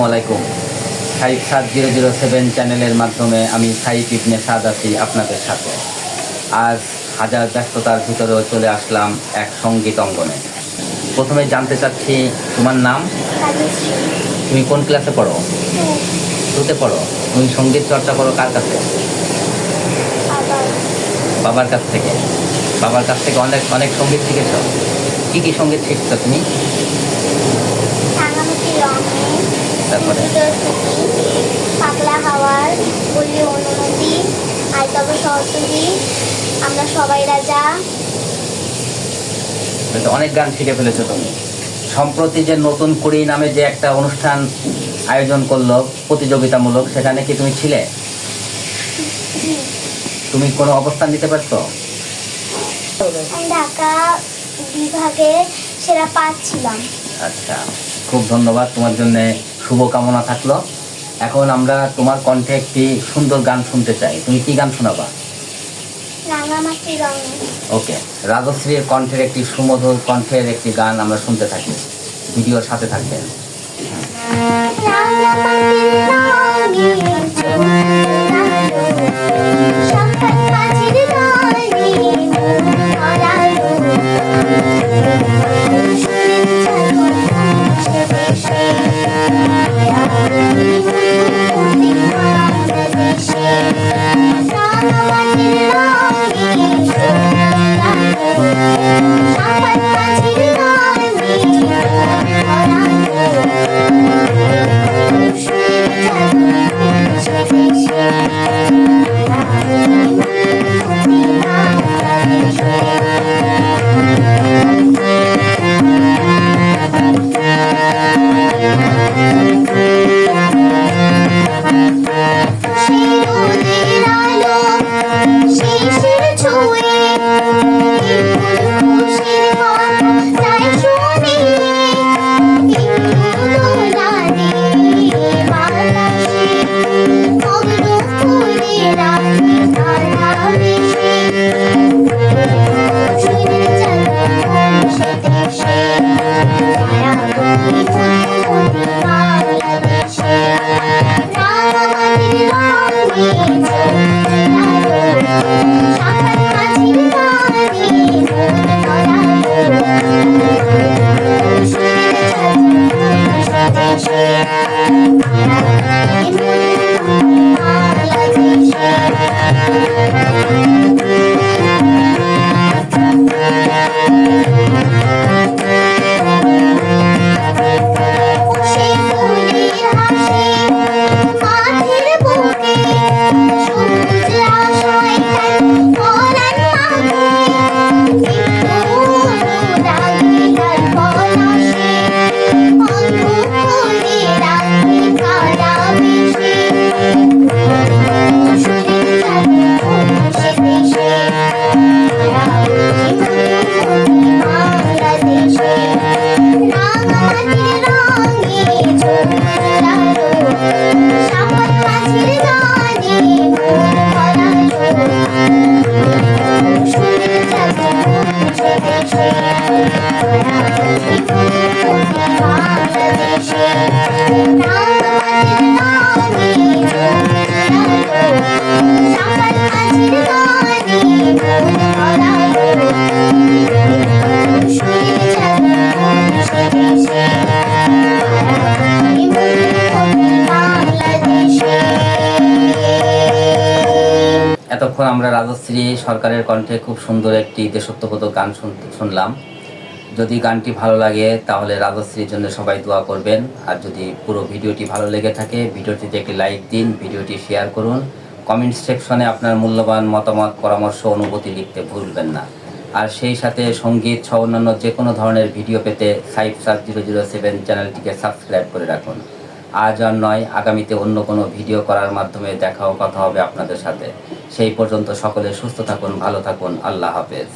আসসালামু আলাইকুম। 57007 চ্যানেলের মাধ্যমে আমি সাইফ ইবনে সাদ আছি আপনাদের সাথে। আজ হাজার ব্যস্ততার ভিতরেও চলে আসলাম এক সঙ্গীত অঙ্গনে। প্রথমে জানতে চাচ্ছি তোমার নাম, তুমি কোন ক্লাসে পড়ো? টুতে পড়ো। তুমি সঙ্গীত চর্চা করো কার কাছে? বাবার কাছ থেকে। বাবার কাছ থেকে অনেক অনেক সঙ্গীত শিখেছ। কি কি সঙ্গীত শিখছো তুমি? তারপরে পাগলা হাওয়ার, বলি অনুমতি, আইতব সরস্বতী, আমরা সবাই রাজা। অনেক গান শিখে ফেলেছো তুমি। সম্প্রতি যে নতুন কুড়ি নামে যে একটা অনুষ্ঠান আয়োজন করলো প্রতিযোগিতামূলক, সেখানে কি তুমি ছিলে? তুমি কোনো অবস্থান নিতে পারছো? আমি ঢাকা বিভাগে সেরা 5 ছিলাম। আচ্ছা, খুব ধন্যবাদ, তোমার জন্য শুভকামনা থাকলো। এখন আমরা তোমার কণ্ঠে একটি সুন্দর গান শুনতে চাই। তুমি কি গান শোনাবা? রাঙামাটি রঙ। ওকে, রাজশ্রীর কণ্ঠের একটি সুমধুর কণ্ঠের একটি গান আমরা শুনতে থাকি। ভিডিওর সাথে থাকবেন। এতক্ষণ আমরা রাজশ্রী সরকারের কণ্ঠে খুব সুন্দর একটি দেশাত্মবোধক গান শুনলাম। যদি গানটি ভালো লাগে তাহলে রাজশ্রীর জন্য সবাই দোয়া করবেন। আর যদি পুরো ভিডিওটি ভালো লেগে থাকে, ভিডিওটিতে একটি লাইক দিন, ভিডিওটি শেয়ার করুন। কমেন্ট সেকশনে আপনার মূল্যবান মতামত, পরামর্শ, অনুভূতি লিখতে ভুলবেন না। আর সেই সাথে সঙ্গীত সহ অন্যান্য যে কোনো ধরনের ভিডিও পেতে 57007 চ্যানেলটিকে সাবস্ক্রাইব করে রাখুন। আজ আর নয়, আগামীতে অন্য কোনো ভিডিও করার মাধ্যমে দেখা ও কথা হবে আপনাদের সাথে। সেই পর্যন্ত সকলে সুস্থ থাকুন, ভালো থাকুন। আল্লাহ হাফেজ।